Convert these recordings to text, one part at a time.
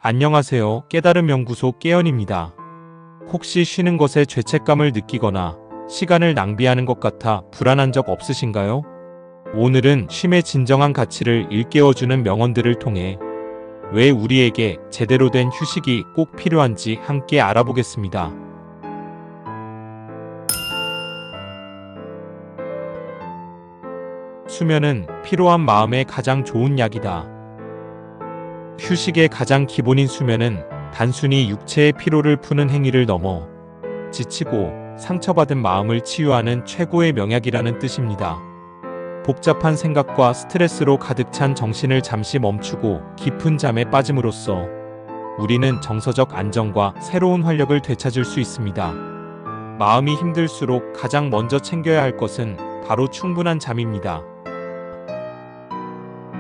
안녕하세요. 깨달음 연구소 깨연입니다. 혹시 쉬는 것에 죄책감을 느끼거나 시간을 낭비하는 것 같아 불안한 적 없으신가요? 오늘은 쉼의 진정한 가치를 일깨워주는 명언들을 통해 왜 우리에게 제대로 된 휴식이 꼭 필요한지 함께 알아보겠습니다. 수면은 피로한 마음에 가장 좋은 약이다. 휴식의 가장 기본인 수면은 단순히 육체의 피로를 푸는 행위를 넘어 지치고 상처받은 마음을 치유하는 최고의 명약이라는 뜻입니다. 복잡한 생각과 스트레스로 가득 찬 정신을 잠시 멈추고 깊은 잠에 빠짐으로써 우리는 정서적 안정과 새로운 활력을 되찾을 수 있습니다. 마음이 힘들수록 가장 먼저 챙겨야 할 것은 바로 충분한 잠입니다.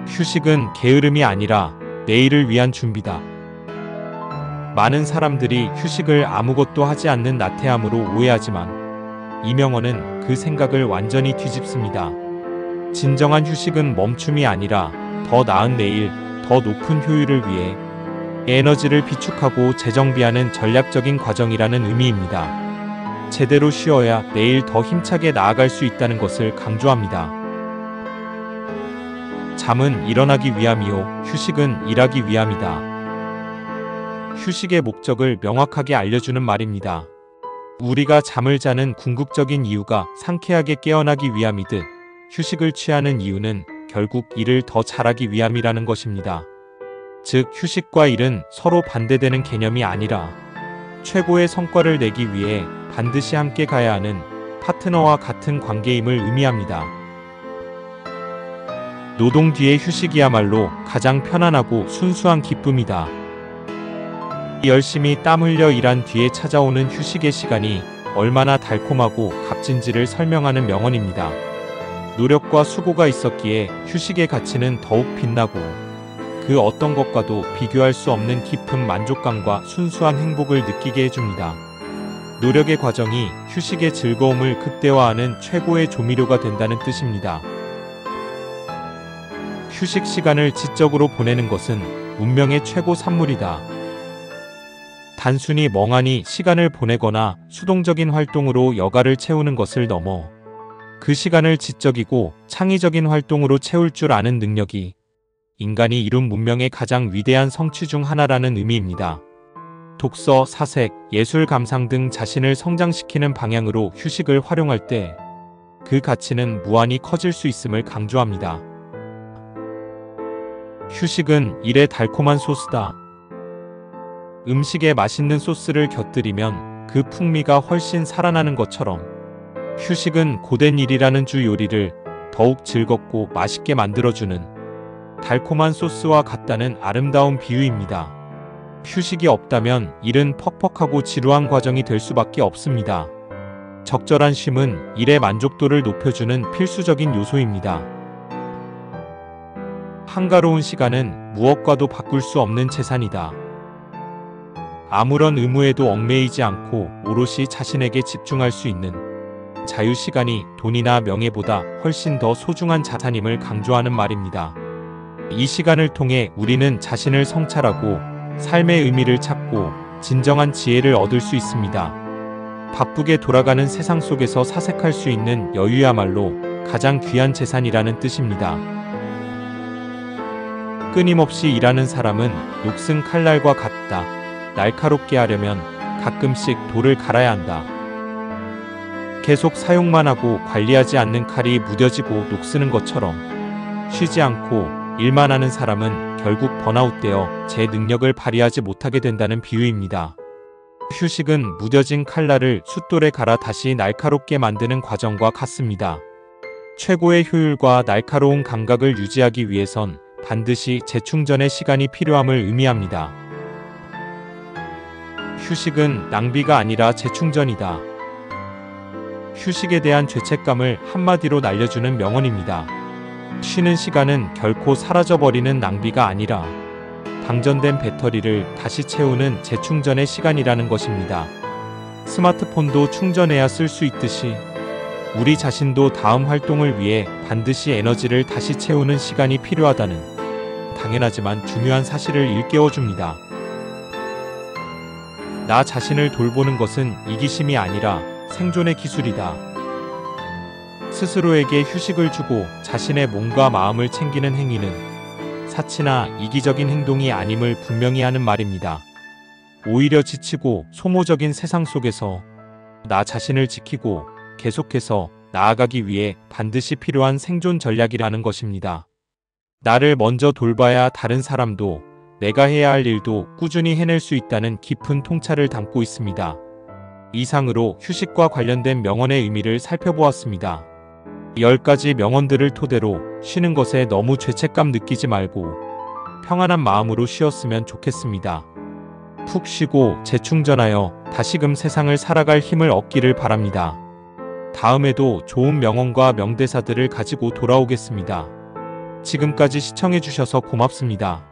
휴식은 게으름이 아니라 내일을 위한 준비다. 많은 사람들이 휴식을 아무것도 하지 않는 나태함으로 오해하지만 이 명언은 그 생각을 완전히 뒤집습니다. 진정한 휴식은 멈춤이 아니라 더 나은 내일, 더 높은 효율을 위해 에너지를 비축하고 재정비하는 전략적인 과정이라는 의미입니다. 제대로 쉬어야 내일 더 힘차게 나아갈 수 있다는 것을 강조합니다. 잠은 일어나기 위함이요, 휴식은 일하기 위함이다. 휴식의 목적을 명확하게 알려주는 말입니다. 우리가 잠을 자는 궁극적인 이유가 상쾌하게 깨어나기 위함이듯 휴식을 취하는 이유는 결국 일을 더 잘하기 위함이라는 것입니다. 즉, 휴식과 일은 서로 반대되는 개념이 아니라 최고의 성과를 내기 위해 반드시 함께 가야 하는 파트너와 같은 관계임을 의미합니다. 노동 뒤의 휴식이야말로 가장 편안하고 순수한 기쁨이다. 열심히 땀 흘려 일한 뒤에 찾아오는 휴식의 시간이 얼마나 달콤하고 값진지를 설명하는 명언입니다. 노력과 수고가 있었기에 휴식의 가치는 더욱 빛나고 그 어떤 것과도 비교할 수 없는 깊은 만족감과 순수한 행복을 느끼게 해줍니다. 노력의 과정이 휴식의 즐거움을 극대화하는 최고의 조미료가 된다는 뜻입니다. 휴식 시간을 지적으로 보내는 것은 운명의 최고 산물이다. 단순히 멍하니 시간을 보내거나 수동적인 활동으로 여가를 채우는 것을 넘어 그 시간을 지적이고 창의적인 활동으로 채울 줄 아는 능력이 인간이 이룬 문명의 가장 위대한 성취 중 하나라는 의미입니다. 독서, 사색, 예술 감상 등 자신을 성장시키는 방향으로 휴식을 활용할 때 그 가치는 무한히 커질 수 있음을 강조합니다. 휴식은 일의 달콤한 소스다. 음식에 맛있는 소스를 곁들이면 그 풍미가 훨씬 살아나는 것처럼 휴식은 고된 일이라는 주 요리를 더욱 즐겁고 맛있게 만들어주는 달콤한 소스와 같다는 아름다운 비유입니다. 휴식이 없다면 일은 퍽퍽하고 지루한 과정이 될 수밖에 없습니다. 적절한 쉼은 일의 만족도를 높여주는 필수적인 요소입니다. 한가로운 시간은 무엇과도 바꿀 수 없는 재산이다. 아무런 의무에도 얽매이지 않고 오롯이 자신에게 집중할 수 있는 자유시간이 돈이나 명예보다 훨씬 더 소중한 자산임을 강조하는 말입니다. 이 시간을 통해 우리는 자신을 성찰하고 삶의 의미를 찾고 진정한 지혜를 얻을 수 있습니다. 바쁘게 돌아가는 세상 속에서 사색할 수 있는 여유야말로 가장 귀한 재산이라는 뜻입니다. 끊임없이 일하는 사람은 녹슨 칼날과 같다. 날카롭게 하려면 가끔씩 돌을 갈아야 한다. 계속 사용만 하고 관리하지 않는 칼이 무뎌지고 녹쓰는 것처럼 쉬지 않고 일만 하는 사람은 결국 번아웃되어 제 능력을 발휘하지 못하게 된다는 비유입니다. 휴식은 무뎌진 칼날을 숫돌에 갈아 다시 날카롭게 만드는 과정과 같습니다. 최고의 효율과 날카로운 감각을 유지하기 위해선 반드시 재충전의 시간이 필요함을 의미합니다. 휴식은 낭비가 아니라 재충전이다. 휴식에 대한 죄책감을 한마디로 날려주는 명언입니다. 쉬는 시간은 결코 사라져버리는 낭비가 아니라 방전된 배터리를 다시 채우는 재충전의 시간이라는 것입니다. 스마트폰도 충전해야 쓸 수 있듯이 우리 자신도 다음 활동을 위해 반드시 에너지를 다시 채우는 시간이 필요하다는 당연하지만 중요한 사실을 일깨워줍니다. 나 자신을 돌보는 것은 이기심이 아니라 생존의 기술이다. 스스로에게 휴식을 주고 자신의 몸과 마음을 챙기는 행위는 사치나 이기적인 행동이 아님을 분명히 하는 말입니다. 오히려 지치고 소모적인 세상 속에서 나 자신을 지키고 계속해서 나아가기 위해 반드시 필요한 생존 전략이라는 것입니다. 나를 먼저 돌봐야 다른 사람도 내가 해야 할 일도 꾸준히 해낼 수 있다는 깊은 통찰을 담고 있습니다. 이상으로 휴식과 관련된 명언의 의미를 살펴보았습니다. 10가지 명언들을 토대로 쉬는 것에 너무 죄책감 느끼지 말고 평안한 마음으로 쉬었으면 좋겠습니다. 푹 쉬고 재충전하여 다시금 세상을 살아갈 힘을 얻기를 바랍니다. 다음에도 좋은 명언과 명대사들을 가지고 돌아오겠습니다. 지금까지 시청해주셔서 고맙습니다.